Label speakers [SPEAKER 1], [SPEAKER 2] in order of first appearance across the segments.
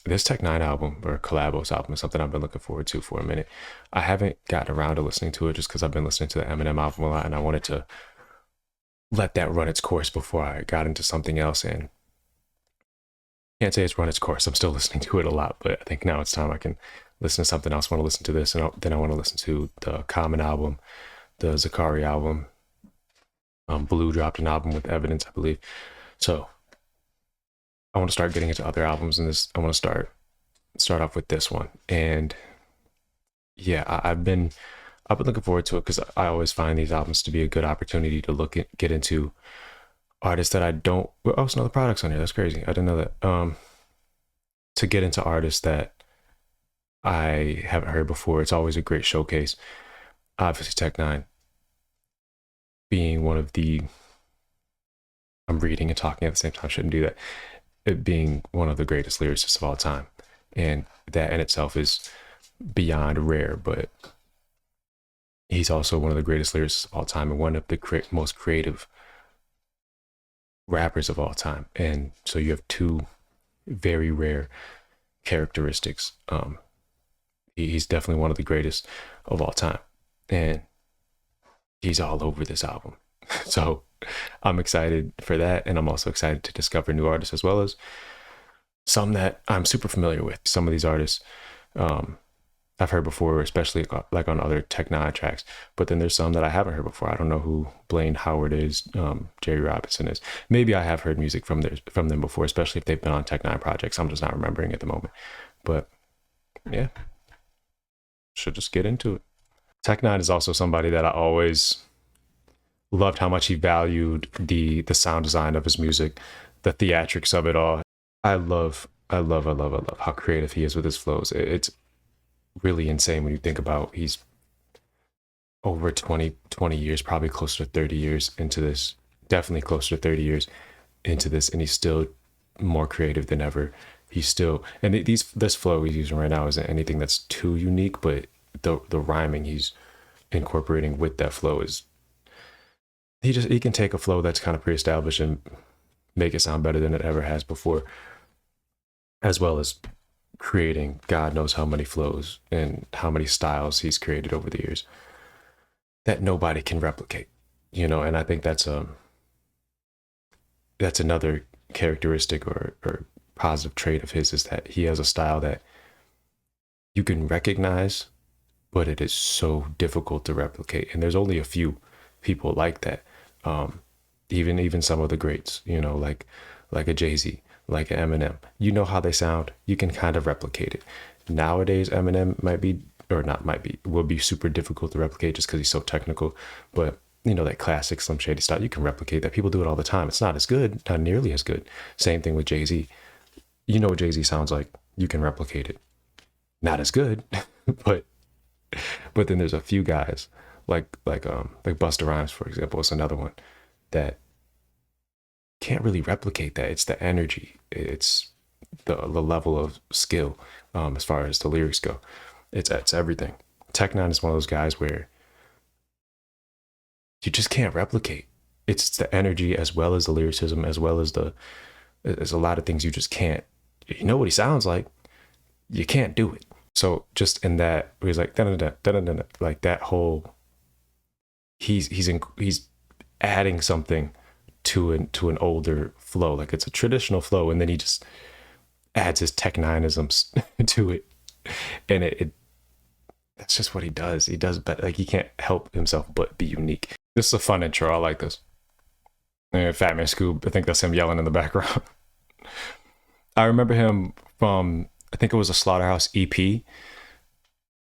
[SPEAKER 1] this Tech N9ne album or Collabos album is something I've been looking forward to for a minute. I haven't gotten around to listening to it just because I've been listening to the Eminem album a lot, and I wanted to let that run its course before I got into something else. And can't say it's run its course. I'm still listening to it a lot, but I think now it's time I can listen to something else. I want to listen to this, and then I want to listen to the Common album, the Zkeircrow album. Blue dropped an album with Evidence, I believe. So I want to start getting into other albums, and this I want to start off with this one. And yeah, I've been looking forward to it because I always find these albums to be a good opportunity to get into artists that I don't. Oh, some other products on here. That's crazy. I didn't know that. To get into artists that I haven't heard before. It's always a great showcase. Obviously, Tech N9ne being one of the. I'm reading and talking at the same time. I shouldn't do that. It being one of the greatest lyricists of all time, and that in itself is beyond rare. But he's also one of the greatest lyricists of all time, and one of the most creative rappers of all time. And so you have two very rare characteristics. He's definitely one of the greatest of all time, and he's all over this album. So I'm excited for that, and I'm also excited to discover new artists as well as some that I'm super familiar with. Some of these artists I've heard before, especially like on other Tech N9ne tracks, but then there's some that I haven't heard before. I don't know who Blaine Howard is, Jerry Robinson is. Maybe I have heard music from them before, especially if they've been on Tech N9ne projects. I'm just not remembering at the moment. But yeah, should just get into it. Tech N9ne is also somebody that I always loved how much he valued the sound design of his music, the theatrics of it all. I love how creative he is with his flows. It's really insane when you think about he's over 20 years, probably closer to 30 years into this, definitely closer to 30 years into this, and he's still more creative than ever. He's still, and this flow he's using right now isn't anything that's too unique, but the rhyming he's incorporating with that flow is, he can take a flow that's kind of pre-established and make it sound better than it ever has before, as well as creating God knows how many flows and how many styles he's created over the years that nobody can replicate, and I think that's another characteristic or positive trait of his, is that he has a style that you can recognize, but it is so difficult to replicate, and there's only a few people like that. Even some of the greats, like a Jay-Z, like an Eminem, how they sound, you can kind of replicate it. Nowadays, Eminem will be super difficult to replicate just because he's so technical. But that classic Slim Shady style, you can replicate that. People do it all the time. It's not as good, not nearly as good. Same thing with Jay-Z. What Jay-Z sounds like, you can replicate it. Not as good, but then there's a few guys like Busta Rhymes, for example, is another one that can't really replicate that. It's the energy, it's the level of skill, as far as the lyrics go. It's everything. Tech N9ne is one of those guys where you just can't replicate. It's the energy as well as the lyricism, as well as there's a lot of things you just can't. You know what he sounds like, you can't do it. So just in that, where he's like da-da-da, like that whole, he's adding something to an older flow, like it's a traditional flow, and then he just adds his Tech N9neisms to it, and it that's just what he does. He does better. Like, he can't help himself but be unique. This is a fun intro. I like this. And Fatman Scoop, I think that's him yelling in the background. I remember him from, I think it was a Slaughterhouse EP.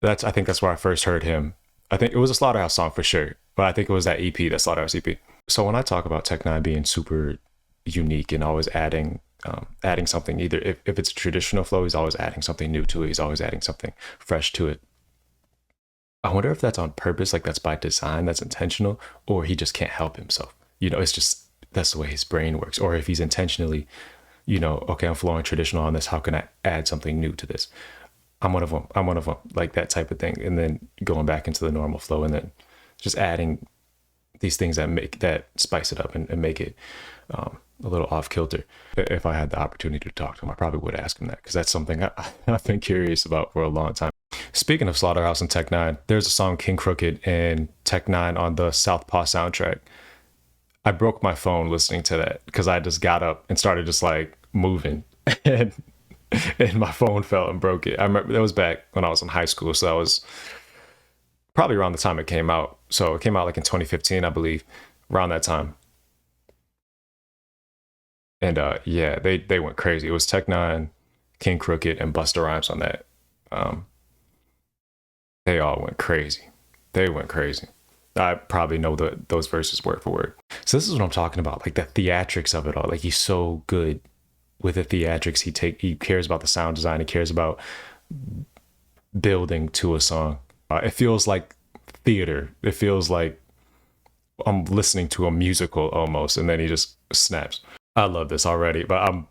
[SPEAKER 1] I think that's where I first heard him. I think it was a Slaughterhouse song for sure, but I think it was that EP, that Slaughterhouse EP. So when I talk about Tech N9ne being super unique and always adding something, either if it's a traditional flow, he's always adding something new to it. He's always adding something fresh to it. I wonder if that's on purpose, like that's by design, that's intentional, or he just can't help himself. It's just, that's the way his brain works. Or if he's intentionally, okay, I'm flowing traditional on this, how can I add something new to this? I'm one of them, like that type of thing. And then going back into the normal flow, and then just adding these things that spice it up and make it a little off kilter. If I had the opportunity to talk to him, I probably would ask him that, because that's something I've been curious about for a long time. Speaking of Slaughterhouse and Tech-9ne, there's a song King Crooked and Tech-9ne on the Southpaw soundtrack. I broke my phone listening to that because I just got up and started just like moving and my phone fell and broke it. I remember that was back when I was in high school, so that was probably around the time it came out. So it came out like in 2015, I believe, around that time. And yeah, they went crazy. It was Tech-9ne, King Crooked, and Busta Rhymes on that. They all went crazy. They went crazy. I probably know those verses word for word. So this is what I'm talking about, like the theatrics of it all. Like, he's so good with the theatrics. He cares about the sound design. He cares about building to a song. It feels like theater. It feels like I'm listening to a musical almost, and then he just snaps. I love this already, but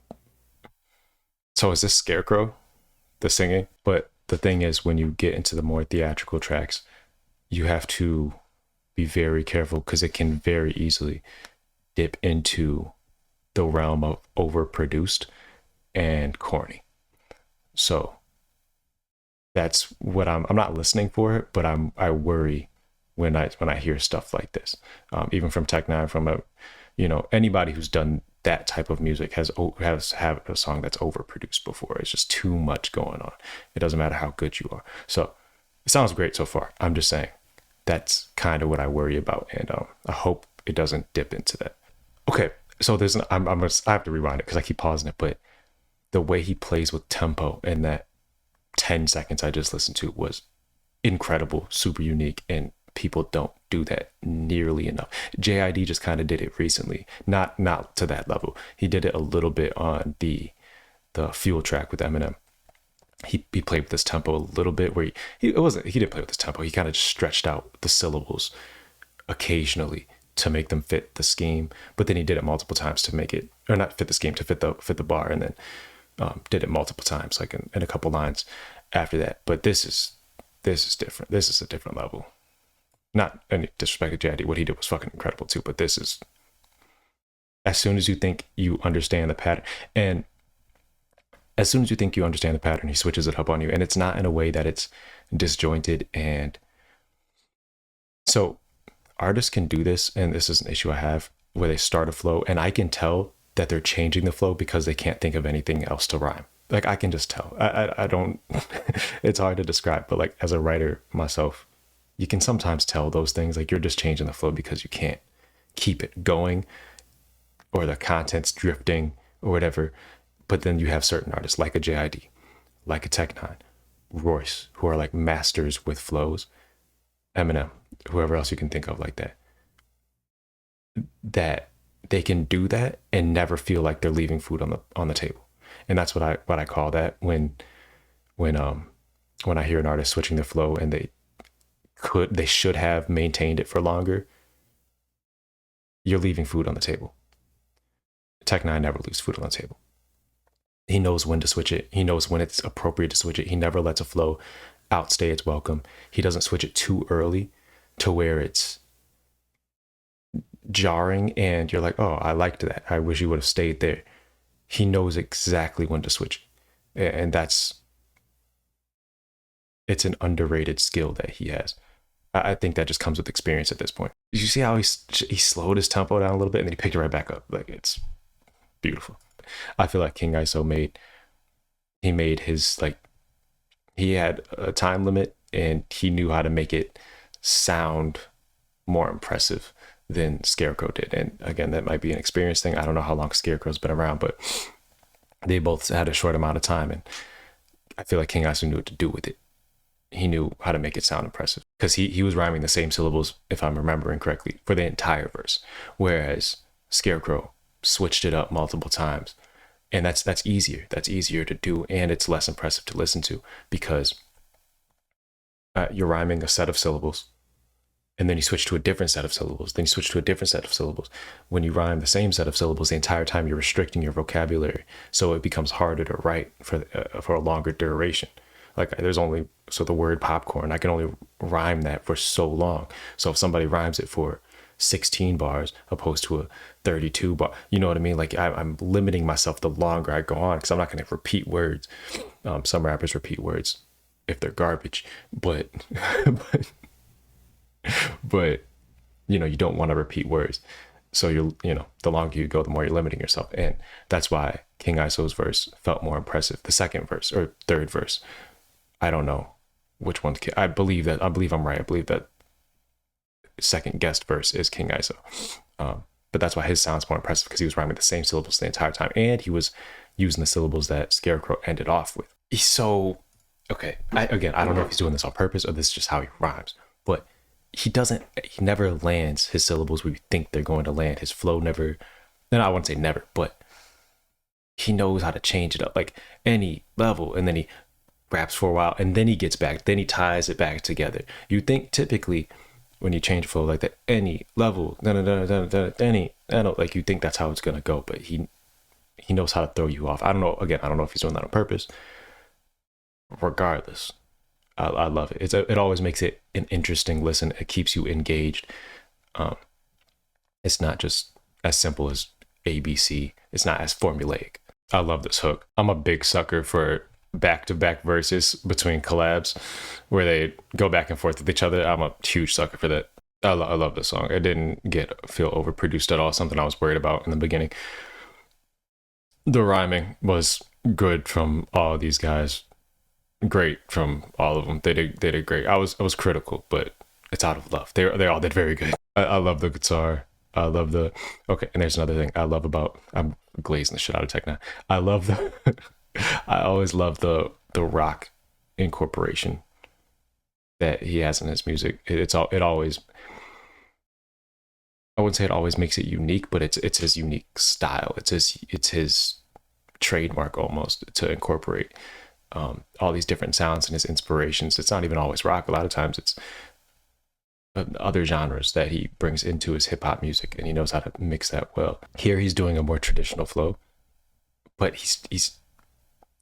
[SPEAKER 1] so is this Zkeircrow, the singing? But the thing is, when you get into the more theatrical tracks, you have to be very careful, because it can very easily dip into the realm of overproduced and corny. So that's what I'm not listening for it, but I worry when I hear stuff like this, even from Tech-9ne, from anybody who's done that type of music has have a song that's overproduced before. It's just too much going on. It doesn't matter how good you are. So it sounds great so far. I'm just saying that's kind of what I worry about, and I hope it doesn't dip into that. Okay, so I have to rewind it because I keep pausing it, but the way he plays with tempo in that 10 seconds I just listened to was incredible, super unique, and people don't do that nearly enough. JID just kind of did it recently, not to that level. He did it a little bit on the Fuel track with Eminem. He played with this tempo a little bit, where he didn't play with this tempo. He kind of just stretched out the syllables occasionally to make them fit the scheme, but then he did it multiple times to make it, or not fit the scheme, to fit the bar, and then did it multiple times, like in a couple lines after that. But this is different. This is a different level. Not any disrespect to JID, what he did was fucking incredible too, but this is, as soon as you think you understand the pattern, and as soon as you think you understand the pattern, he switches it up on you, and it's not in a way that it's disjointed. And so artists can do this, and this is an issue I have, where they start a flow, and I can tell that they're changing the flow because they can't think of anything else to rhyme. Like, I can just tell. I don't, it's hard to describe, but like, as a writer myself, you can sometimes tell those things, like you're just changing the flow because you can't keep it going, or the content's drifting or whatever. But then you have certain artists like a JID, like a Tech-9ne, Royce, who are like masters with flows, Eminem, whoever else you can think of like that they can do that and never feel like they're leaving food on the table. And that's what I call that, when I hear an artist switching their flow and they should have maintained it for longer, you're leaving food on the table. Tech-9ne never leaves food on the table. He knows when to switch it. He knows when it's appropriate to switch it. He never lets a flow outstay its welcome. He doesn't switch it too early to where it's jarring and you're like, oh, I liked that. I wish you would have stayed there. He knows exactly when to switch. And it's an underrated skill that he has. I think that just comes with experience at this point. Did you see how he slowed his tempo down a little bit and then he picked it right back up? Like, it's beautiful. I feel like King ISO made his, like, he had a time limit and he knew how to make it sound more impressive than Zkeircrow did. And again, that might be an experience thing. I don't know how long Scarecrow's been around, but they both had a short amount of time, and I feel like King ISO knew what to do with it. He knew how to make it sound impressive, because he was rhyming the same syllables, if I'm remembering correctly, for the entire verse, whereas Zkeircrow switched it up multiple times. And that's easier to do, and it's less impressive to listen to, because you're rhyming a set of syllables, and then you switch to a different set of syllables, then you switch to a different set of syllables. When you rhyme the same set of syllables the entire time, you're restricting your vocabulary, so it becomes harder to write for a longer duration. Like, so the word popcorn, I can only rhyme that for so long. So if somebody rhymes it for 16 bars opposed to a 32 bar. You know what I mean? Like I'm limiting myself the longer I go on, because I'm not going to repeat words. Some rappers repeat words if they're garbage, but but you know, you don't want to repeat words. So the longer you go, the more you're limiting yourself. And that's why King Iso's verse felt more impressive. The second verse or third verse, I don't know which one. I believe I'm right. I believe that second guest verse is King Iso. But that's why his sound's more impressive, because he was rhyming the same syllables the entire time. And he was using the syllables that Zkeircrow ended off with. He's so, okay. I don't know if he's doing this on purpose or this is just how he rhymes, but he never lands his syllables where you think they're going to land. His flow never, no, I wouldn't say never, but he knows how to change it up, like any level. And then he raps for a while and then he gets back, then he ties it back together. You think typically when you change flow like that, any level, like you think that's how it's gonna go, but he knows how to throw you off. I don't know if he's doing that on purpose. Regardless, I love it. It always makes it an interesting listen. It keeps you engaged. It's not just as simple as ABC. It's not as formulaic. I love this hook. I'm a big sucker for back-to-back verses between collabs where they go back and forth with each other. I'm a huge sucker for that. I love this song. It didn't feel overproduced at all. Something I was worried about in the beginning. The rhyming was good from all of these guys. Great from all of them. They did great. I was critical, but it's out of love. They all did very good. I love the guitar. I love the, okay, and there's another thing I love about, I'm glazing the shit out of THARPE. I love the I always love the rock incorporation that he has in his music. It always, I wouldn't say it always makes it unique, but it's his unique style. It's his trademark almost, to incorporate all these different sounds and his inspirations. It's not even always rock. A lot of times it's other genres that he brings into his hip hop music, and he knows how to mix that well. Here he's doing a more traditional flow, but he's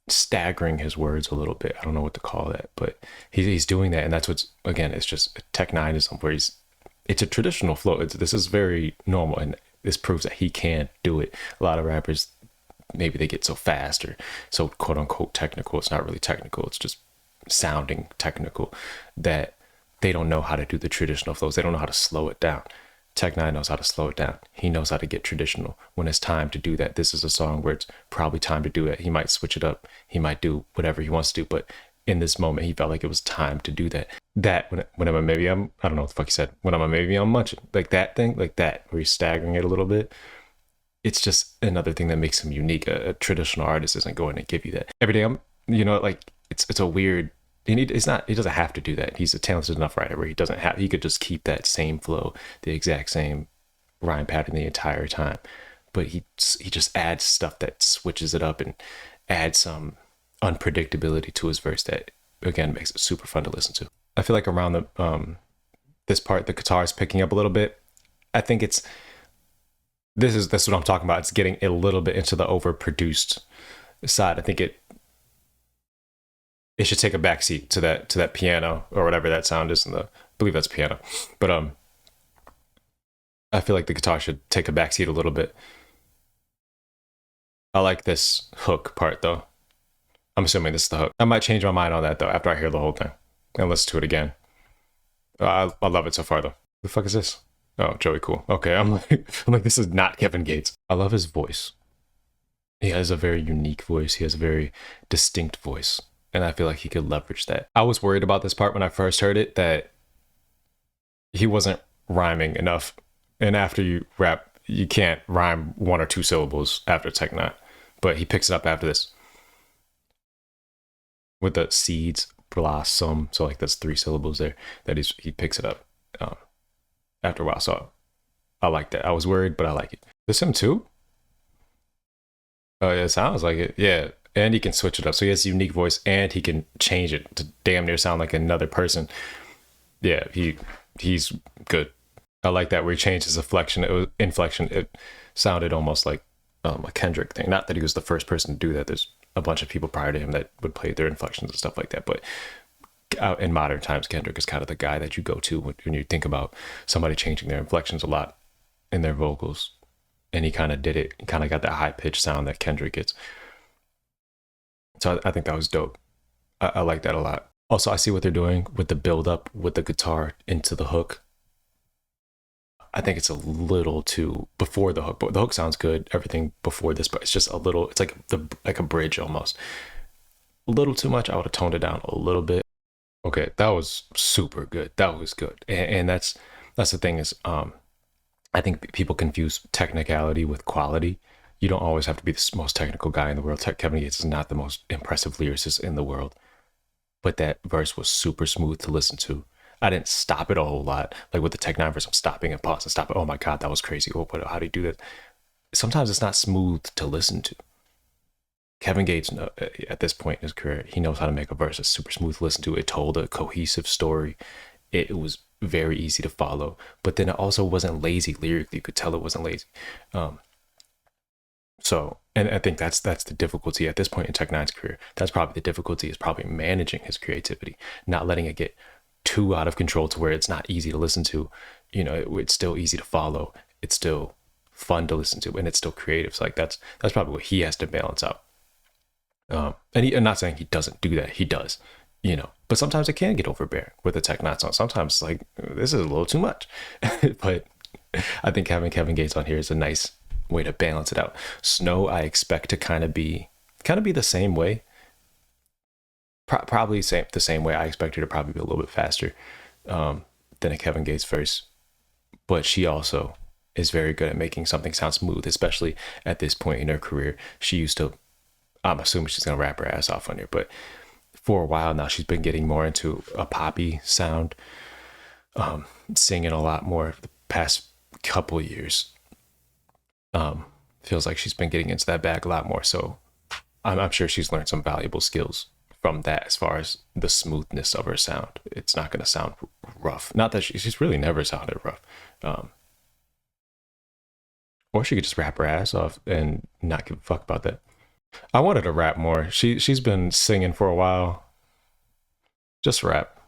[SPEAKER 1] staggering his words a little bit. I don't know what to call that, but he's doing that, and that's what's, again, it's just N9ne where it's a traditional flow. This is very normal, and this proves that he can do it. A lot of rappers, maybe they get so fast or so quote unquote technical. It's not really technical. It's just sounding technical, that they don't know how to do the traditional flows. They don't know how to slow it down. N9ne knows how to slow it down. He knows how to get traditional when it's time to do that. This is a song where it's probably time to do it. He might switch it up. He might do whatever he wants to do, but in this moment, he felt like it was time to do that. When I'm maybe I'm, I don't know what the fuck he said. When I'm maybe I'm munching, like that thing, like that, where he's staggering it a little bit. It's just another thing that makes him unique. A traditional artist isn't going to give you that every day. Like it's a weird. And he doesn't have to do that. He's a talented enough writer where he could just keep that same flow, the exact same rhyme pattern the entire time. But he just adds stuff that switches it up and adds some unpredictability to his verse that, again, makes it super fun to listen to. I feel like around the this part, the guitar is picking up a little bit. I think that's what I'm talking about. It's getting a little bit into the overproduced side. I think it should take a backseat to that piano or whatever that sound is I believe that's piano. But I feel like the guitar should take a backseat a little bit. I like this hook part though. I'm assuming this is the hook. I might change my mind on that though after I hear the whole thing and listen to it again. I love it so far though. Who the fuck is this? Oh, Joey Cool. Okay, I'm like this is not Kevin Gates. I love his voice. He has a very unique voice. He has a very distinct voice. And I feel like he could leverage that. I was worried about this part when I first heard it, that he wasn't rhyming enough. And after you rap, you can't rhyme one or two syllables after N9ne. But he picks it up after this. With the seeds, blossom. So like that's 3 syllables there. He picks it up after a while. So I like that. I was worried, but I like it. This him too? Oh, yeah, it sounds like it. Yeah. And he can switch it up. So he has a unique voice and he can change it to damn near sound like another person. Yeah, he's good. I like that where he changed his inflection. It sounded almost like a Kendrick thing. Not that he was the first person to do that. There's a bunch of people prior to him that would play their inflections and stuff like that. But in modern times, Kendrick is kind of the guy that you go to when you think about somebody changing their inflections a lot in their vocals. And he kind of did it. He kind of got that high pitched sound that Kendrick gets. So I think that was dope. I like that a lot. Also, I see what they're doing with the build up with the guitar into the hook. I think it's a little too before the hook, but the hook sounds good. Everything before this, but it's just a little. It's like a bridge almost. A little too much. I would have toned it down a little bit. Okay, that was super good. That was good, and that's the thing is, I think people confuse technicality with quality. You don't always have to be the most technical guy in the world. Kevin Gates is not the most impressive lyricist in the world, but that verse was super smooth to listen to. I didn't stop it a whole lot. Like with the Tech-9 verse, I'm stopping and pausing, stopping. Oh my God, that was crazy. Oh, how do you do that? Sometimes it's not smooth to listen to. Kevin Gates, at this point in his career, he knows how to make a verse that's super smooth to listen to. It told a cohesive story. It was very easy to follow, but then it also wasn't lazy lyrically. You could tell it wasn't lazy. So, and I think that's the difficulty at this point in Tech-9's career. That's probably the difficulty, is probably managing his creativity, not letting it get too out of control to where it's not easy to listen to. You know, it's still easy to follow. It's still fun to listen to, and it's still creative. So like that's probably what he has to balance out. And I'm not saying he doesn't do that. He does, you know, but sometimes it can get overbearing with a Tech-9 song. Sometimes like this is a little too much, but I think having Kevin Gates on here is a nice way to balance it out. Snow, I expect to kind of be the same way. Probably the same way. I expect her to probably be a little bit faster than a Kevin Gates verse, but she also is very good at making something sound smooth, especially at this point in her career. She used to, I'm assuming she's gonna rap her ass off on here, but for a while now she's been getting more into a poppy sound, singing a lot more the past couple years. Feels like she's been getting into that bag a lot more, so I'm sure she's learned some valuable skills from that as far as the smoothness of her sound. It's not going to sound rough. Not that she's really never sounded rough. Or she could just rap her ass off and not give a fuck about that. I wanted to rap more. She's been singing for a while. Just rap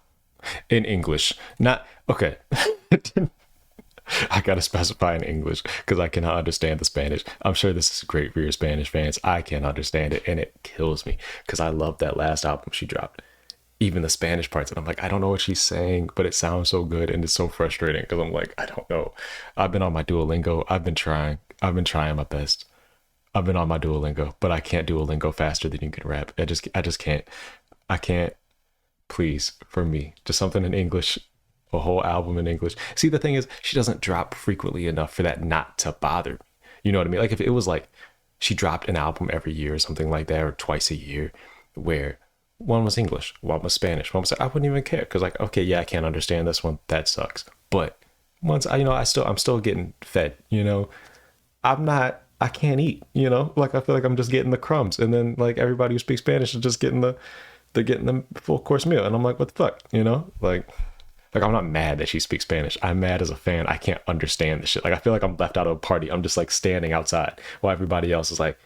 [SPEAKER 1] in English. Not okay. I gotta specify in English because I cannot understand the Spanish. I'm sure this is great for your Spanish fans. I can't understand it, and it kills me because I love that last album she dropped. Even the Spanish parts, and I'm like, I don't know what she's saying, but it sounds so good, and it's so frustrating because I'm like, I don't know. I've been on my Duolingo. I've been trying my best. I've been on my Duolingo, but I can't Duolingo faster than you can rap. I just can't. I can't. Please, for me, just something in English. A whole album in English. See, the thing is, she doesn't drop frequently enough for that not to bother me. You know what I mean? Like if it was like she dropped an album every year or something like that, or twice a year, where one was English, one was Spanish, one was, I wouldn't even care because like, okay, yeah, I can't understand this one. That sucks. But once I'm still getting fed. You know, I can't eat. You know, like I feel like I'm just getting the crumbs, and then like everybody who speaks Spanish is just getting they're getting the full course meal, and I'm like, what the fuck? You know, like I'm not mad that she speaks Spanish. I'm mad as a fan. I can't understand this shit. Like I feel like I'm left out of a party. I'm just like standing outside while everybody else is like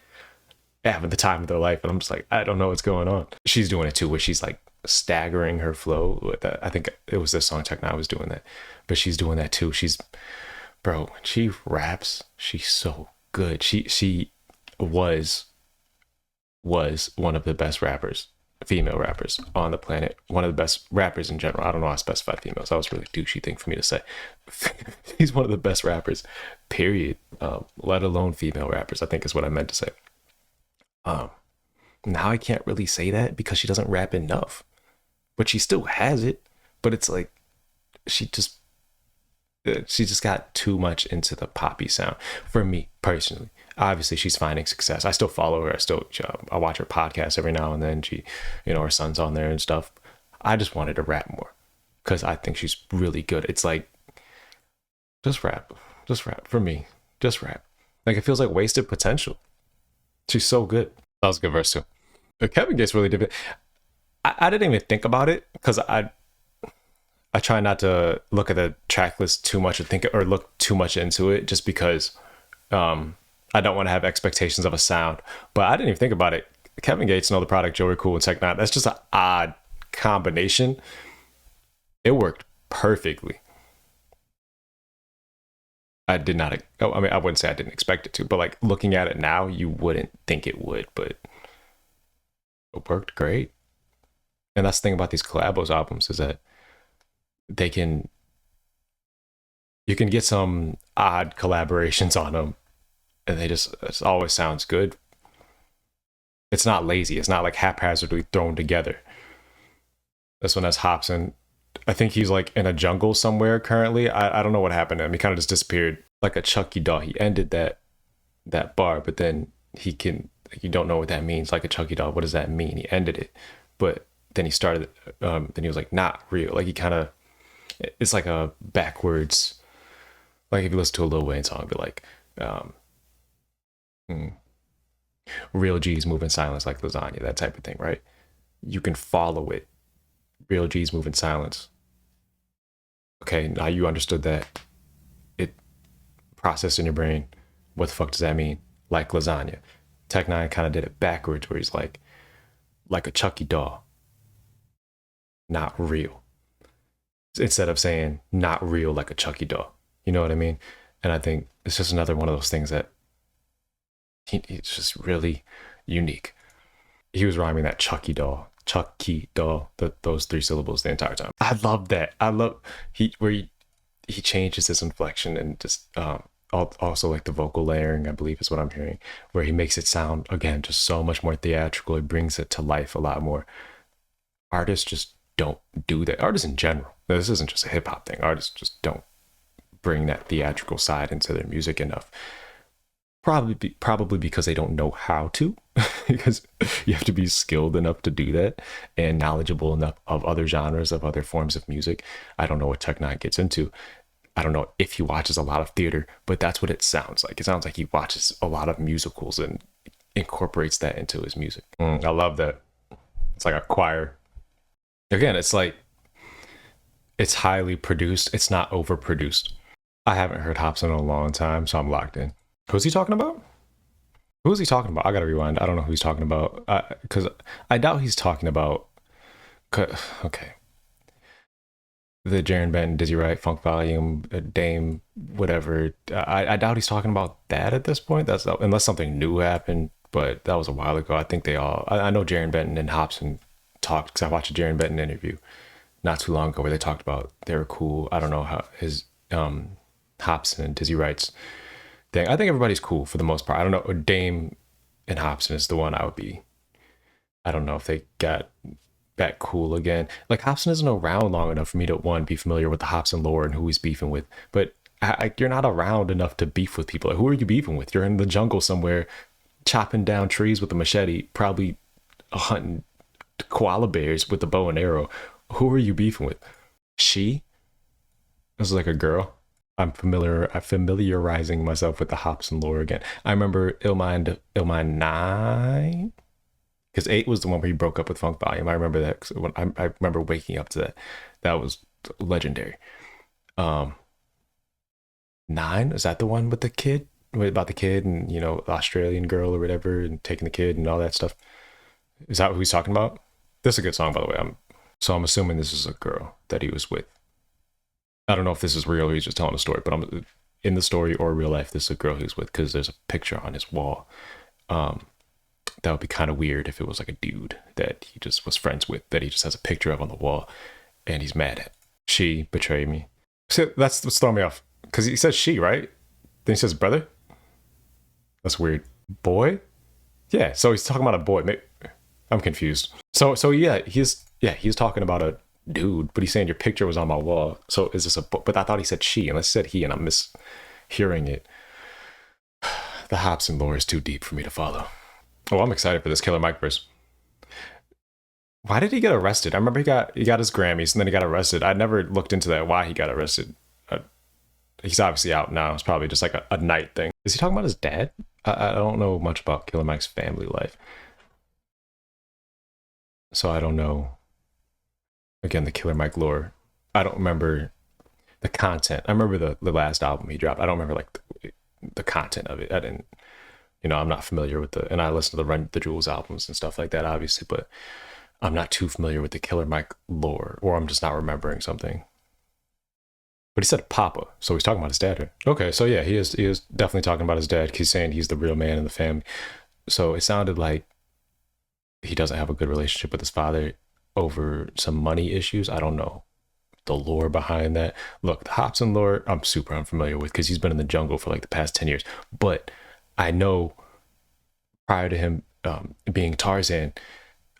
[SPEAKER 1] having the time of their life, and I'm just like, I don't know what's going on. She's doing it too, where she's like staggering her flow with that. I think it was this song Tech-9 was doing that, but she's doing that too. Bro, when she raps, she's so good. She was one of the best rappers, female rappers on the planet, one of the best rappers in general. I don't know how I specified females. That was really douchey thing for me to say. He's one of the best rappers, period. Let alone female rappers, I think is what I meant to say. Now I can't really say that because she doesn't rap enough, but she still has it. But it's like she just got too much into the poppy sound for me personally. Obviously she's finding success. I still follow her. I watch her podcast every now and then. She, you know, her son's on there and stuff. I just wanted to rap more because I think she's really good. It's like, just rap for me. Just rap. Like it feels like wasted potential. She's so good. That was a good verse too. But Kevin Gates really did it. I didn't even think about it because I try not to look at the track list too much or look too much into it just because I don't want to have expectations of a sound. But I didn't even think about it. Kevin Gates, Know the Product, Joey Cool, and Tech-9, that's just an odd combination, it worked perfectly. I did not, I mean, I wouldn't say I didn't expect it to, but like looking at it now, you wouldn't think it would, but it worked great. And that's the thing about these Collabos albums is that you can get some odd collaborations on them, and it always sounds good. It's not lazy. It's not like haphazardly thrown together. This one has Hopsin. I think he's like in a jungle somewhere currently. I don't know what happened to him. He kind of just disappeared like a Chucky doll. He ended that bar, but then you don't know what that means. Like a Chucky doll, what does that mean? He ended it, but then he started. Then he was like, not real. Like he kind of, it's like a backwards. Like if you listen to a Lil Wayne song, be like, real G's move in silence like lasagna, that type of thing, right? You can follow it. Real G's move in silence. Okay, now you understood that. It processed in your brain. What the fuck does that mean? Like lasagna. N9ne kind of did it backwards, where he's like a Chucky doll. Not real. Instead of saying not real like a Chucky doll. You know what I mean? And I think it's just another one of those things that it's just really unique. He was rhyming that Chucky doll, those 3 syllables the entire time. I love that. I love he changes his inflection and just also like the vocal layering, I believe is what I'm hearing, where he makes it sound again just so much more theatrical. He brings it to life a lot more. Artists just don't do that. Artists in general. This isn't just a hip hop thing. Artists just don't bring that theatrical side into their music enough. Probably because they don't know how to, because you have to be skilled enough to do that and knowledgeable enough of other genres, of other forms of music. I don't know what N9ne gets into. I don't know if he watches a lot of theater, but that's what it sounds like. It sounds like he watches a lot of musicals and incorporates that into his music. I love that. It's like a choir. Again, it's like, it's highly produced. It's not overproduced. I haven't heard Hopsin in a long time, so I'm locked in. Who's he talking about? Who is he talking about? I gotta rewind. I don't know who he's talking about. Because I doubt he's talking about... Okay. The Jaren Benton, Dizzy Wright, Funk Volume, Dame, whatever. I doubt he's talking about that at this point. That's unless something new happened, but that was a while ago. I think they all... I know Jaren Benton and Hopsin talked, because I watched a Jaren Benton interview not too long ago where they talked about they were cool. I don't know how his Hopsin and Dizzy Wright's thing. I think everybody's cool for the most part. I don't know. Dame and Hopsin is the one I would be. I don't know if they got back cool again. Like Hopsin isn't around long enough for me to be familiar with the Hopsin lore and who he's beefing with. But you're not around enough to beef with people. Like, who are you beefing with? You're in the jungle somewhere, chopping down trees with a machete, probably hunting koala bears with a bow and arrow. Who are you beefing with? She? This is like a girl. I'm familiarizing myself with the Hopsin lore again. I remember N9ne, because 8 was the one where he broke up with Funk Volume. I remember that, because I remember waking up to that. That was legendary. 9, is that the one with the kid? About the kid and, the Australian girl or whatever, and taking the kid and all that stuff? Is that what he's talking about? This is a good song, by the way. So I'm assuming this is a girl that he was with. I don't know if this is real or he's just telling a story, but I'm in the story or real life, this is a girl he's with, because there's a picture on his wall. That would be kind of weird if it was like a dude that he just was friends with, that he just has a picture of on the wall and he's mad at. She betrayed me. So that's what's throwing me off, because he says she, right? Then he says brother. That's weird. Boy? Yeah, so he's talking about a boy. I'm confused. So yeah, he's talking about a dude, but he's saying your picture was on my wall. So is this but I thought he said she, unless he said he, and I'm mishearing it. The Hopsin lore is too deep for me to follow. Oh, I'm excited for this Killer Mike verse. Why did he get arrested? I remember he got his Grammys and then he got arrested. I never looked into that, why he got arrested. He's obviously out now. It's probably just like a night thing. Is he talking about his dad? I don't know much about Killer Mike's family life, so I don't know. Again, the Killer Mike lore, I don't remember the content. I remember the last album he dropped. I don't remember like the content of it. I didn't, I'm not familiar with and I listen to the Run the Jewels albums and stuff like that, obviously, but I'm not too familiar with the Killer Mike lore, or I'm just not remembering something. But he said Papa, so he's talking about his dad here. Okay, so yeah, he is definitely talking about his dad. He's saying he's the real man in the family. So it sounded like he doesn't have a good relationship with his father over some money issues. I don't know the lore behind that. Look, the Hopsin lore, I'm super unfamiliar with because he's been in the jungle for like the past 10 years. But I know prior to him being Tarzan,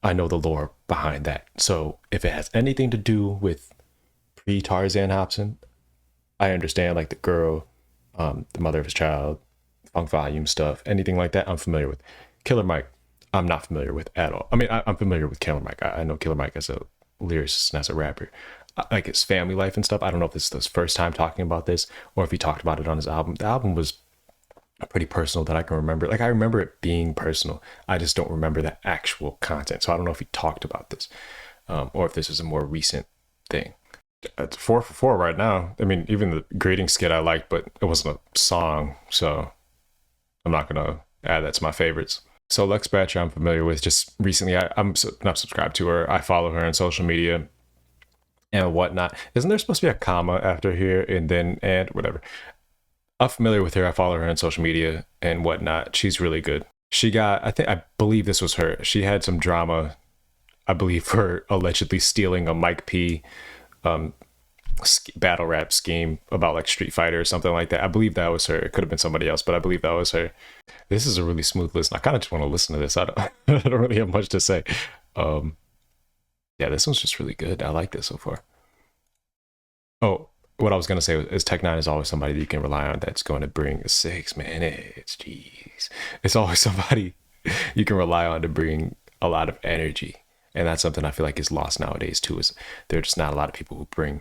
[SPEAKER 1] I know the lore behind that. So if it has anything to do with pre-Tarzan Hopsin, I understand like the girl, the mother of his child, funk volume stuff, anything like that, I'm familiar with. Killer Mike, I'm not familiar with at all. I mean, I'm familiar with Killer Mike. I know Killer Mike as a lyricist and as a rapper. Like his family life and stuff. I don't know if this is his first time talking about this or if he talked about it on his album. The album was pretty personal that I can remember. Like I remember it being personal. I just don't remember the actual content. So I don't know if he talked about this or if this is a more recent thing. It's 4 for 4 right now. I mean, even the greeting skit I liked, but it wasn't a song. So I'm not going to add that to my favorites. So Lex Bratcher I'm familiar with. Just recently, I'm not subscribed to her. I follow her on social media and whatnot. Isn't there supposed to be a comma after here and then and whatever? I'm familiar with her. I follow her on social media and whatnot. She's really good. She got, I believe this was her. She had some drama, I believe, for allegedly stealing a Mike P battle rap scheme about like Street Fighter or something like that. I believe that was her. It could have been somebody else, but I believe that was her. This is a really smooth listen. I kind of just want to listen to this. I don't really have much to say. Yeah, this one's just really good. I like this so far. Oh, what I was going to say is Tech9ne is always somebody that you can rely on that's going to bring 6 minutes. Jeez. It's always somebody you can rely on to bring a lot of energy. And that's something I feel like is lost nowadays too, is there are just not a lot of people who bring,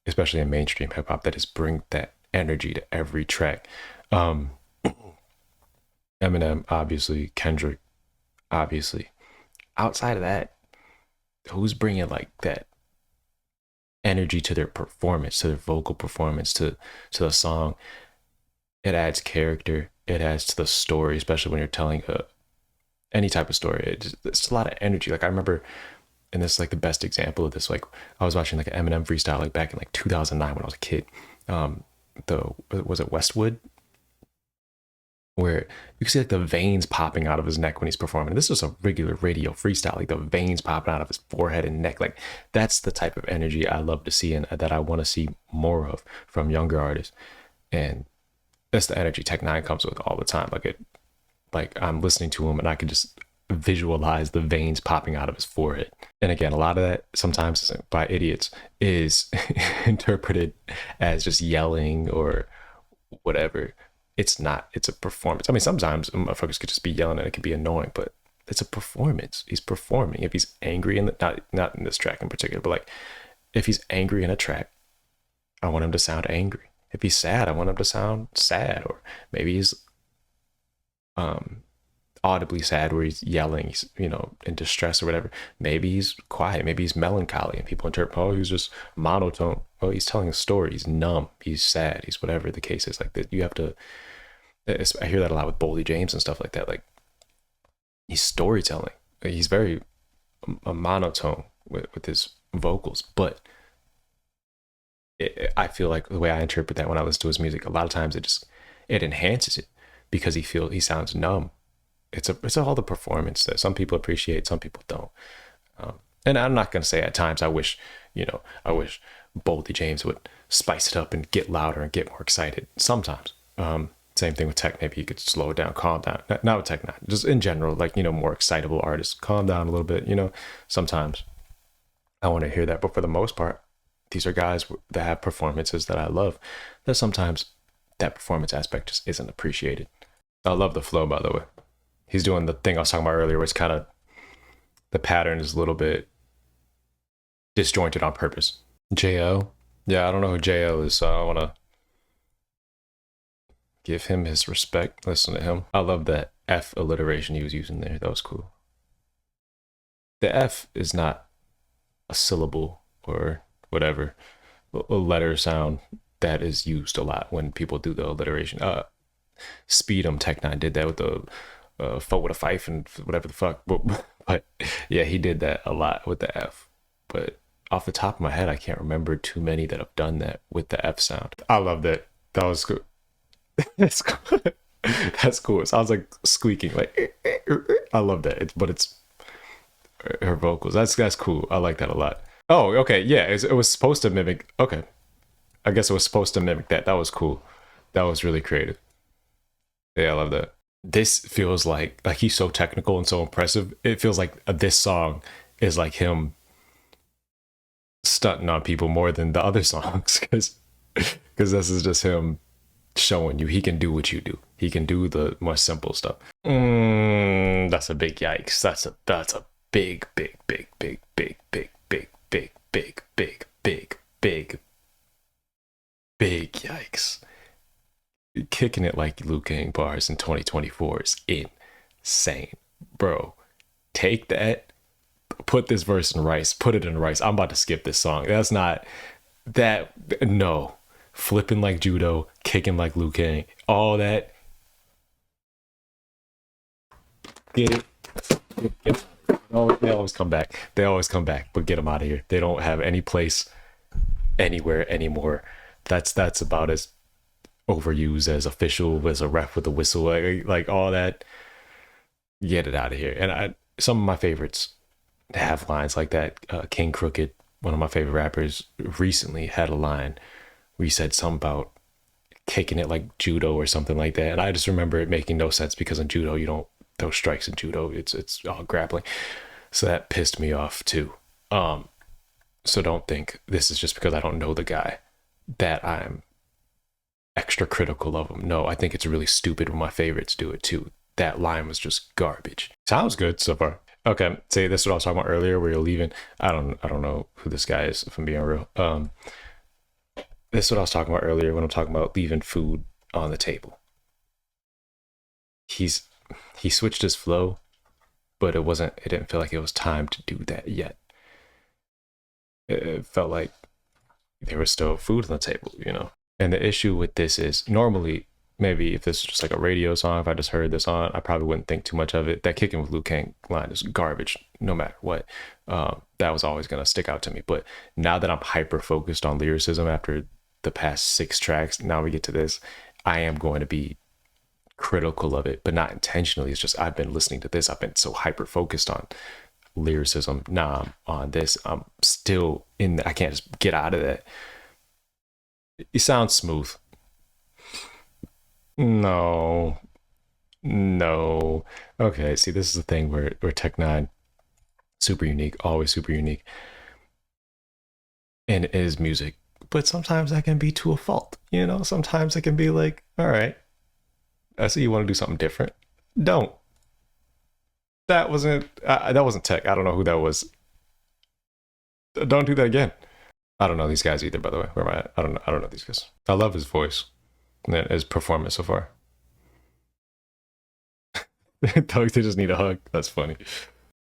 [SPEAKER 1] especially in mainstream hip hop, that just bring that energy to every track. Eminem, obviously. Kendrick, obviously. Outside of that, who's bringing like that energy to their performance, to their vocal performance, to the song? It adds character. It adds to the story, especially when you're telling any type of story. It's a lot of energy. Like I remember, and this is like the best example of this. Like I was watching like an Eminem freestyle like back in like 2009 when I was a kid. Was it Westwood? Where you can see like the veins popping out of his neck when he's performing. This is a regular radio freestyle, like the veins popping out of his forehead and neck. Like that's the type of energy I love to see and that I want to see more of from younger artists. And that's the energy Tech9ne comes with all the time. Like I'm listening to him and I can just visualize the veins popping out of his forehead. And again, a lot of that sometimes by idiots is interpreted as just yelling or whatever. It's not. It's a performance. I mean, sometimes motherfuckers could just be yelling and it could be annoying, but it's a performance. He's performing. If he's angry in not in this track in particular, but like if he's angry in a track, I want him to sound angry. If he's sad, I want him to sound sad. Or maybe he's audibly sad where he's yelling, he's, in distress or whatever. Maybe he's quiet. Maybe he's melancholy and people interpret, oh, he's just monotone. Oh, he's telling a story. He's numb. He's sad. He's whatever the case is. Like that, you have to. I hear that a lot with Boldy James and stuff like that. Like he's storytelling. He's very monotone with his vocals, but I feel like the way I interpret that when I listen to his music, a lot of times it enhances it because he sounds numb. It's all the performance that some people appreciate, some people don't. And I'm not gonna say at times I wish Boldy James would spice it up and get louder and get more excited. Sometimes. Same thing with Tech. Maybe you could slow it down, calm down. Not with Tech9ne, just in general, like, more excitable artists, calm down a little bit, sometimes I want to hear that. But for the most part, these are guys that have performances that I love. That sometimes that performance aspect just isn't appreciated. I love the flow, by the way. He's doing the thing I was talking about earlier where it's kind of, the pattern is a little bit disjointed on purpose. J.O. Yeah, I don't know who J.O. is, so I want to give him his respect. Listen to him. I love that F alliteration he was using there. That was cool. The F is not a syllable or whatever, a letter sound that is used a lot when people do the alliteration. Speed'em Tech9ne did that with the folk with a fife and whatever the fuck. But yeah, he did that a lot with the F. But off the top of my head, I can't remember too many that have done that with the F sound. I love that. That was good. That's cool. That's cool. It sounds like squeaking. Like I love that. But it's her vocals. That's cool. I like that a lot. Oh, okay. Yeah, it was supposed to mimic. Okay, I guess it was supposed to mimic that. That was cool. That was really creative. Yeah, I love that. This feels like he's so technical and so impressive. It feels like this song is like him stunting on people more than the other songs, because this is just him showing you he can do what you do. He can do the more simple stuff. That's a big yikes. That's a big yikes. Kicking it like Liu Kang bars in 2024 is insane, bro. Take that, put this verse in rice, put it in rice. I'm about to skip this song. That's not that. No, flipping like judo, kicking like Liu Kang, all that. Get it. Oh, they always come back. They always come back, but get them out of here. They don't have any place anywhere anymore. That's about as overused as official, as a ref with a whistle, like all that. Get it out of here. And some of my favorites have lines like that. King Crooked, one of my favorite rappers, recently had a line where he said something about kicking it like judo or something like that. And I just remember it making no sense, because in judo you don't throw strikes. In judo it's all grappling. So that pissed me off too. So don't think this is just because I don't know the guy that I'm extra critical of him. No, I think it's really stupid when my favorites do it too. That line was just garbage. Sounds good so far. Okay, say this is what I was talking about earlier, where you're leaving. I don't know who this guy is, if I'm being real. This is what I was talking about earlier when I'm talking about leaving food on the table. He switched his flow, but it didn't feel like it was time to do that yet. It felt like there was still food on the table, you know? And the issue with this is, normally, maybe if this is just like a radio song, if I just heard this on, I probably wouldn't think too much of it. That Kicking with Liu Kang line is garbage, no matter what. That was always going to stick out to me. But now that I'm hyper focused on lyricism after the past 6 tracks, now we get to this, I am going to be critical of it, but not intentionally. It's just I've been listening to this. I've been so hyper focused on lyricism. Now I'm on this. I'm still in I can't just get out of that. It sounds smooth. No. Okay, see, this is the thing where Tech-N9ne, super unique, always super unique, and it is music, but sometimes that can be to a fault, you know? Sometimes it can be like, all right, I see you want to do something different. Don't. That wasn't Tech. I don't know who that was. Don't do that again. I don't know these guys either, by the way. Where am I at? I don't know these guys. I love his voice and his performance so far. They just need a hug. That's funny.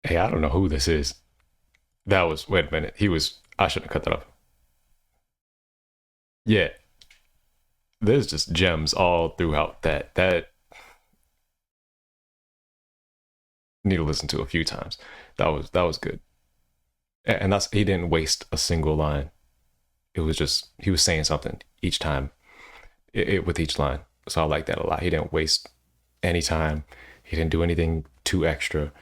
[SPEAKER 1] Hey, I don't know who this is. Wait a minute. I shouldn't have cut that off. Yeah. There's just gems all throughout that need to listen to a few times. That was good. And he didn't waste a single line. It was just, he was saying something each time, with each line. So I like that a lot. He didn't waste any time. He didn't do anything too extra,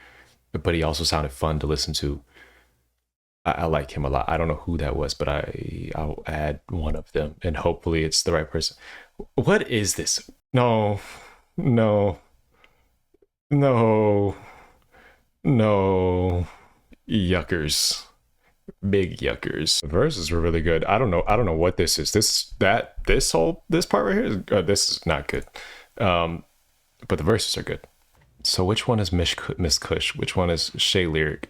[SPEAKER 1] but he also sounded fun to listen to. I like him a lot. I don't know who that was, but I'll add one of them, and hopefully it's the right person. What is this? No. Yuckers. Big yuckers. The verses were really good. I don't know what this is. This part right here is this is not good. But the verses are good. So which one is Miss Kush? Which one is Shay Lyriq?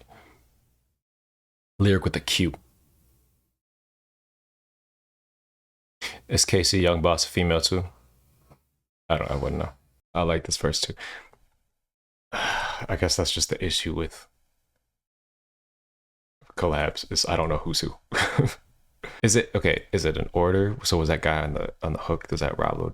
[SPEAKER 1] Lyriq with a Q. Is Casey Young Boss a female too? I wouldn't know. I like this verse too. I guess that's just the issue with collabs, is I don't know who's who. Is it an order? So was that guy on the hook? Does that Roblo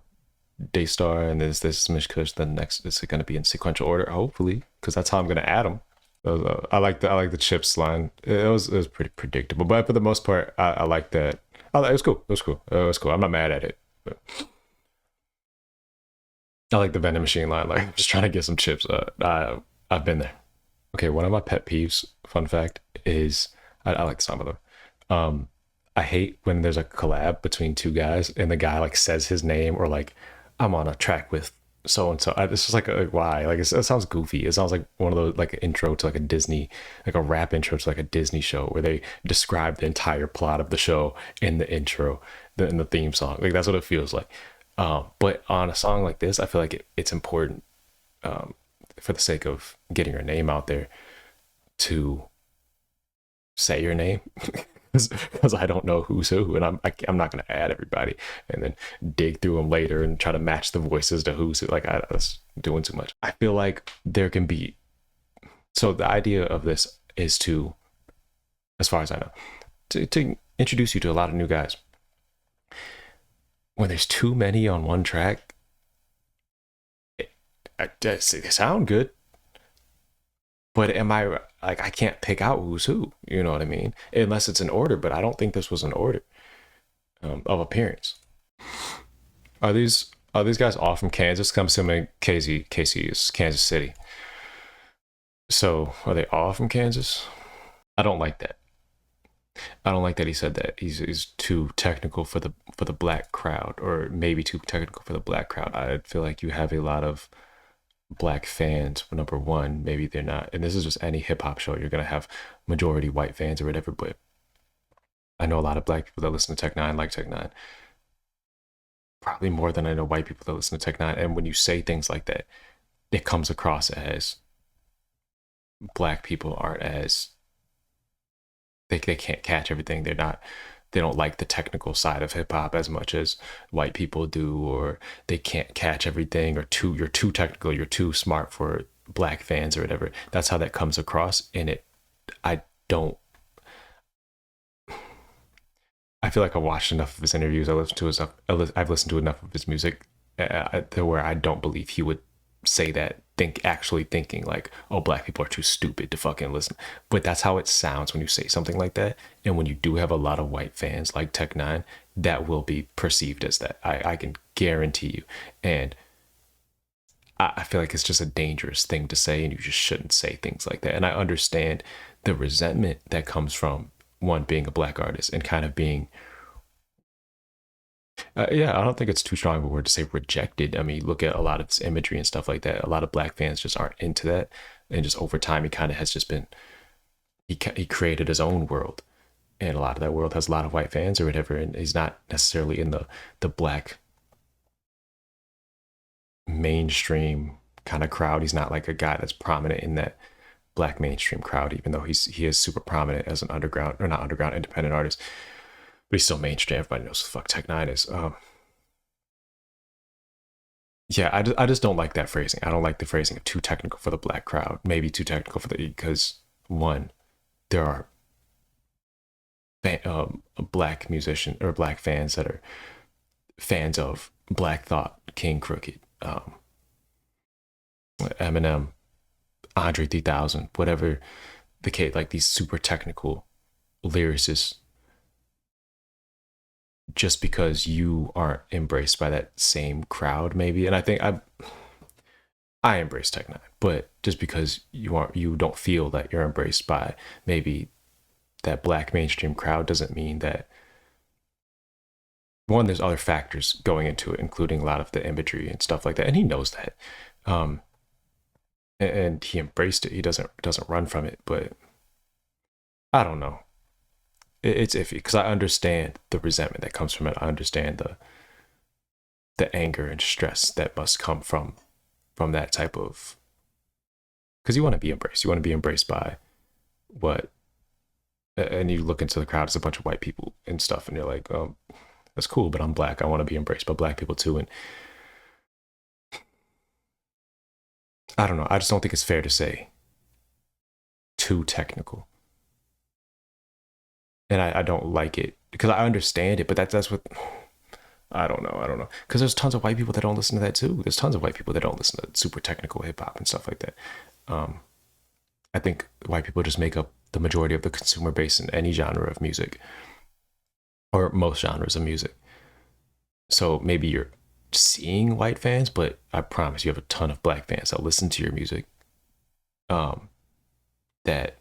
[SPEAKER 1] DaStar, and this Mish Kush. Then next is going to be in sequential order, hopefully, because that's how I'm going to add them. I like the chips line. It was pretty predictable, but for the most part, I like that. It was cool. It was cool. It was cool. I'm not mad at it. But I like the vending machine line. Like, I'm just trying to get some chips. I've been there. Okay, one of my pet peeves, fun fact, is I like the song though. I hate when there's a collab between two guys and the guy like says his name or like I'm on a track with so and so. It's just like why? Like it sounds goofy. It sounds like one of those like an intro to like a Disney, like a rap intro to like a Disney show where they describe the entire plot of the show in the intro, in the theme song. Like that's what it feels like. But on a song like this, I feel like it's important for the sake of getting your name out there to say your name because I don't know who's who, and I'm not going to add everybody and then dig through them later and try to match the voices to who's who. Like that's doing too much. I feel like there can be. So the idea of this is to, as far as I know, to introduce you to a lot of new guys. When there's too many on one track, they sound good, but am I like I can't pick out who's who? You know what I mean? Unless it's in order, but I don't think this was an order of appearance. Are these guys all from Kansas? I'm assuming KC is Kansas City. So are they all from Kansas? I don't like that. I don't like that he said that. He's too technical for the black crowd, or maybe too technical for the black crowd. I feel like you have a lot of black fans. Number one, maybe they're not, and this is just any hip hop show, you're gonna have majority white fans or whatever, but I know a lot of black people that listen to Tech N9ne like Tech N9ne, probably more than I know white people that listen to Tech N9ne. And when you say things like that, it comes across as black people aren't as they can't catch everything. They don't like the technical side of hip hop as much as white people do, or they can't catch everything, or you're too technical, you're too smart for black fans or whatever. That's how that comes across. And I feel like I watched enough of his interviews. I've listened to enough of his music to where I don't believe he would say that, actually thinking like, oh, black people are too stupid to fucking listen. But that's how it sounds when you say something like that. And when you do have a lot of white fans like Tech N9ne, that will be perceived as that. I can guarantee you. And I feel like it's just a dangerous thing to say, and you just shouldn't say things like that. And I understand the resentment that comes from one being a black artist and kind of being yeah, I don't think it's too strong of a word to say rejected. I mean, look at a lot of this imagery and stuff like that. A lot of black fans just aren't into that, and just over time, he kind of has just been he created his own world, and a lot of that world has a lot of white fans or whatever, and he's not necessarily in the black mainstream kind of crowd. He's not like a guy that's prominent in that black mainstream crowd, even though he is super prominent as an underground, or not underground, independent artist. But he's still mainstream. Everybody knows who the fuck Tech N9ne is. Yeah, I just don't like that phrasing. I don't like the phrasing of too technical for the black crowd. Maybe too technical for because one, there are black musician or black fans that are fans of Black Thought, King Crooked, Eminem, Andre 3000, whatever the case, like these super technical lyricists. Just because you aren't embraced by that same crowd, maybe. And I think I embrace Tech N9ne, but just because you don't feel that you're embraced by maybe that black mainstream crowd doesn't mean that, one, there's other factors going into it, including a lot of the imagery and stuff like that, and he knows that, and he embraced it. He doesn't run from it. But I don't know, it's iffy because I understand the resentment that comes from it. I understand the anger and stress that must come from that type of, because you want to be embraced. You want to be embraced by what, and you look into the crowd, it's a bunch of white people and stuff, and you're like, oh, that's cool, but I'm black. I want to be embraced by black people too. And I don't know. I just don't think it's fair to say too technical. And I don't like it because I understand it, but that's what I don't know. Because there's tons of white people that don't listen to that too. There's tons of white people that don't listen to super technical hip hop and stuff like that. I think white people just make up the majority of the consumer base in any genre of music, or most genres of music. So maybe you're seeing white fans, but I promise you have a ton of black fans that listen to your music, that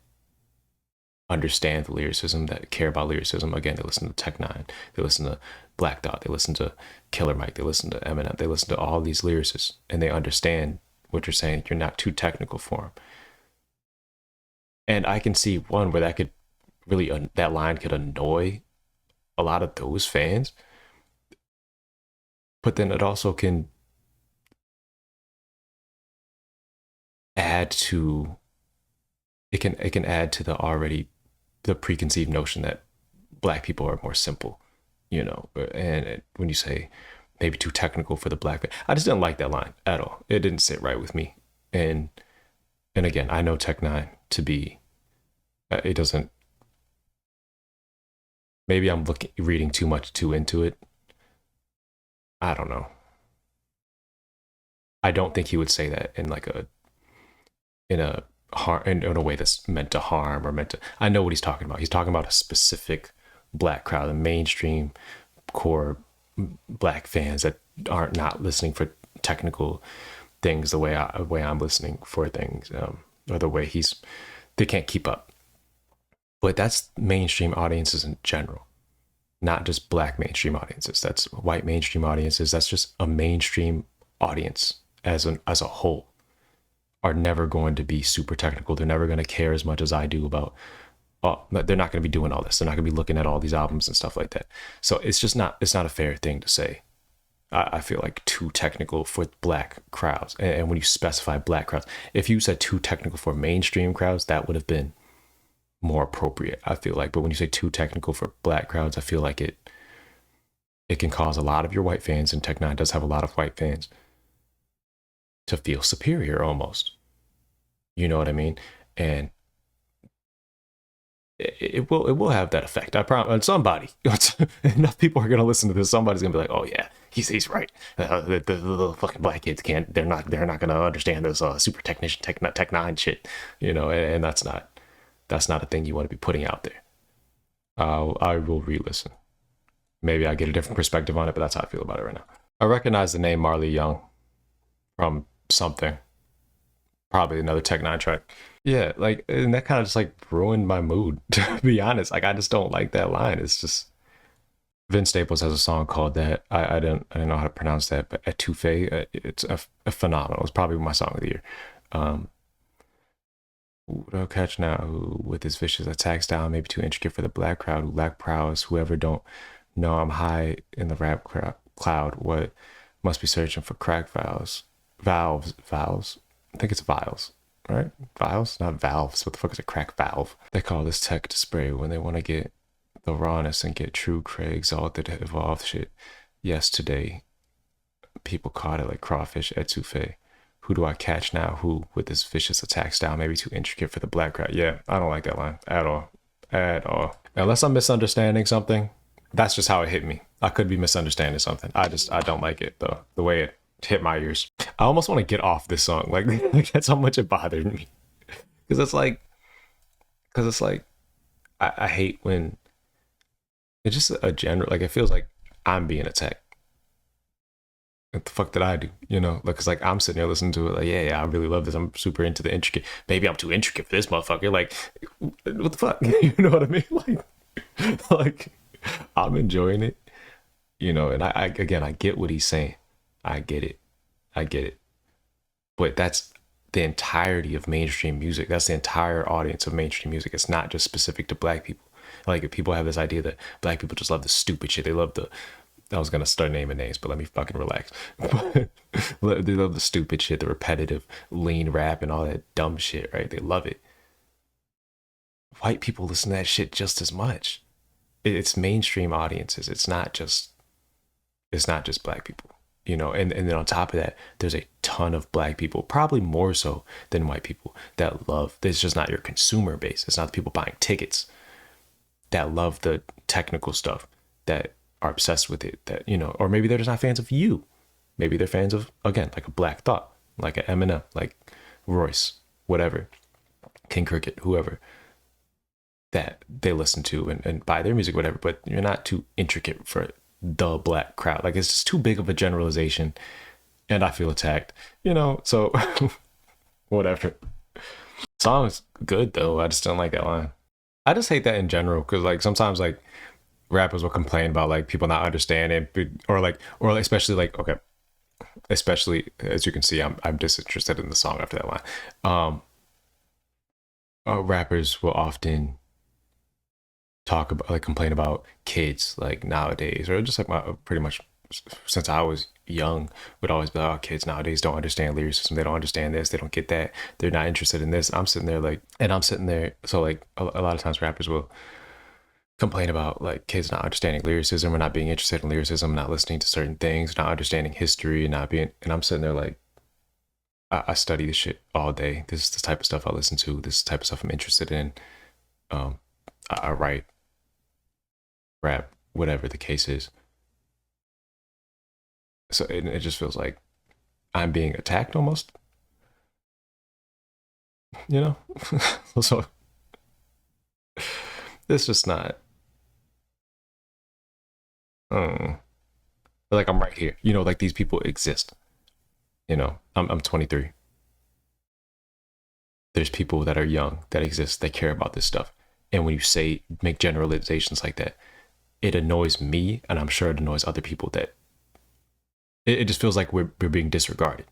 [SPEAKER 1] understand the lyricism, that care about lyricism. Again, they listen to Tech N9ne, they listen to Black Thought, they listen to Killer Mike, they listen to Eminem, they listen to all these lyricists, and they understand what you're saying. You're not too technical for them. And I can see one where that could really, that line could annoy a lot of those fans, but then it also can add to, it can add to the preconceived notion that black people are more simple, you know. And when you say maybe too technical for the black fan, I just didn't like that line at all. It didn't sit right with me. And again, I know Tech N9ne to be, it doesn't, maybe I'm reading too much too into it. I don't know. I don't think he would say that in like in a in a way that's meant to harm or meant to, I know what he's talking about. He's talking about a specific black crowd, the mainstream core black fans that aren't not listening for technical things the way I'm listening for things, or the way they can't keep up. But that's mainstream audiences in general, not just black mainstream audiences. That's white mainstream audiences. That's just a mainstream audience as a whole are never going to be super technical. They're never going to care as much as I do about, they're not going to be doing all this. They're not going to be looking at all these albums and stuff like that. So it's not a fair thing to say. I feel like too technical for black crowds. And when you specify black crowds, if you said too technical for mainstream crowds, that would have been more appropriate, I feel like. But when you say too technical for black crowds, I feel like it can cause a lot of your white fans, and Tech N9ne does have a lot of white fans, to feel superior almost. You know what I mean? And it will have that effect. I promise. On somebody, enough people are gonna listen to this. Somebody's gonna be like, "Oh yeah, he's right. The fucking black kids can't. They're not gonna understand this super technician Tech N9ne shit." You know, and that's not a thing you want to be putting out there. I will re-listen. Maybe I get a different perspective on it, but that's how I feel about it right now. I recognize the name Marley Young from something, probably another Tech N9ne track. Yeah, like, and that kind of just like ruined my mood, to be honest. Like, I just don't like that line. It's just, Vince Staples has a song called that. I didn't know how to pronounce that, but Etouffee, it's a phenomenal. It's probably my song of the year. Who'll catch now who with his vicious attack style, maybe too intricate for the black crowd who lack prowess. Whoever don't know I'm high in the rap cloud, what must be searching for crack valves. I think it's vials, right? Vials, not valves. What the fuck is a crack valve? They call this tech to spray when they want to get the rawness and get true Craig exalted, evolved shit. Yes, today people caught it like crawfish etouffee. Who do I catch now? Who with this vicious attack style, maybe too intricate for the black crowd? Yeah, I don't like that line at all. Unless I'm misunderstanding something, that's just how it hit me. I could be misunderstanding something. I don't like it though. The way it hit my ears. I almost want to get off this song. Like that's how much it bothered me. Because it's like I hate when it's just a general, like, it feels like I'm being attacked. What the fuck did I do? You know, because like I'm sitting there listening to it, like, yeah, I really love this. I'm super into the intricate. Maybe I'm too intricate for this motherfucker. Like, what the fuck? You know what I mean? Like I'm enjoying it, you know. And I get what he's saying. I get it. But that's the entirety of mainstream music. That's the entire audience of mainstream music. It's not just specific to black people. Like, if people have this idea that black people just love the stupid shit. They love I was gonna start naming names, but let me fucking relax. They love the stupid shit, the repetitive lean rap and all that dumb shit, right? They love it. White people listen to that shit just as much. It's mainstream audiences. It's not just black people, you know. And then on top of that, there's a ton of black people, probably more so than white people, that love. It's just not your consumer base. It's not the people buying tickets that love the technical stuff, that are obsessed with it, that, you know, or maybe they're just not fans of you. Maybe they're fans of, again, like a Black Thought, like an Eminem, like Royce, whatever, King Cricket, whoever, that they listen to and buy their music, whatever. But you're not too intricate for the black crowd. Like, it's just too big of a generalization, and I feel attacked, you know, so whatever. Song's good though, I just don't like that line. I just hate that in general, because like sometimes like rappers will complain about like people not understanding, or like especially like, okay, especially as you can see, I'm disinterested in the song after that line. Rappers will often talk about, like, complain about kids like nowadays, or just like pretty much since I was young, would always be like, oh, kids nowadays don't understand lyricism, they don't understand this, they don't get that, they're not interested in this. I'm sitting there like, so like a lot of times rappers will complain about like kids not understanding lyricism, or not being interested in lyricism, not listening to certain things, not understanding history, not being, and I'm sitting there like, I study this shit all day. This is the type of stuff I listen to, this is the type of stuff I'm interested in. I write, rap, whatever the case is. So it just feels like I'm being attacked almost, you know. So it's just not, like, I'm right here, you know, like these people exist, you know. I'm 23. There's people that are young that exist, that care about this stuff, and when you make generalizations like that, it annoys me, and I'm sure it annoys other people, that it just feels like we're being disregarded,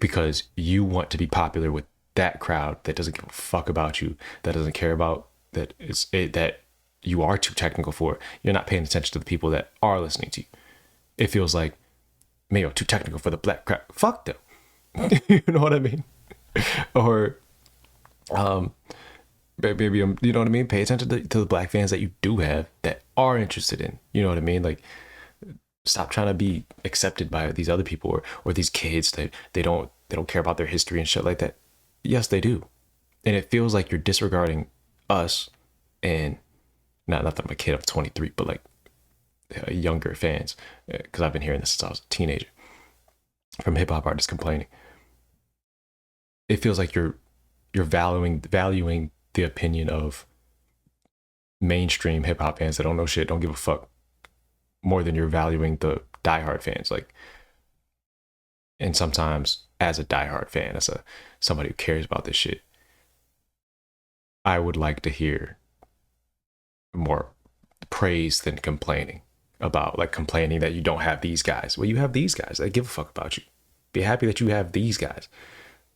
[SPEAKER 1] because you want to be popular with that crowd that doesn't give a fuck about you, that doesn't care about that, that you are too technical for. You're not paying attention to the people that are listening to you. It feels like, Miedo, too technical for the black crowd. Fuck them. You know what I mean? Or maybe, you know what I mean? Pay attention to the black fans that you do have, that are interested in, you know what I mean? Like, stop trying to be accepted by these other people, or these kids that they don't care about their history and shit like that. Yes, they do. And it feels like you're disregarding us, and not that I'm a kid, I'm 23, but like younger fans, because I've been hearing this since I was a teenager from hip hop artists complaining. It feels like you're valuing the opinion of mainstream hip hop fans that don't know shit, don't give a fuck, more than you're valuing the diehard fans. Like, and sometimes as a diehard fan, as somebody who cares about this shit, I would like to hear more praise than complaining about, like, complaining that you don't have these guys. Well, you have these guys that give a fuck about you. Be happy that you have these guys,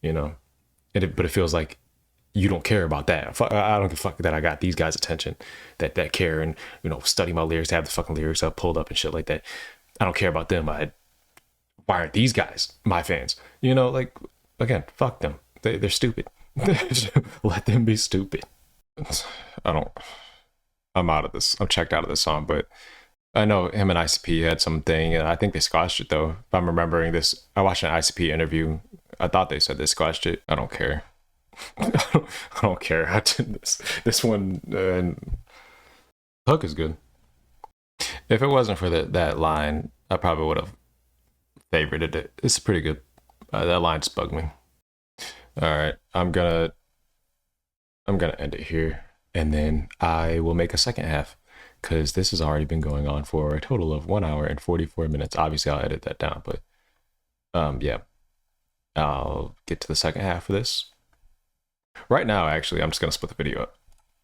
[SPEAKER 1] you know. But it feels like you don't care about that. I don't give a fuck that I got these guys' attention, that care, and, you know, study my lyrics, have the fucking lyrics up, pulled up and shit like that. I don't care about them. Why aren't these guys my fans? You know, like, again, fuck them. They're stupid. Let them be stupid. I'm out of this. I'm checked out of this song, but I know him and ICP had something, and I think they squashed it though. If I'm remembering this, I watched an ICP interview. I thought they said they squashed it. I don't care. I don't care. I did this one, hook is good. If it wasn't for that line, I probably would have favorited it. It's pretty good. That line just bugged me. All right, I'm gonna end it here, and then I will make a second half, because this has already been going on for a total of 1 hour and 44 minutes. Obviously, I'll edit that down, but yeah, I'll get to the second half of this. Right now, actually, I'm just gonna split the video up.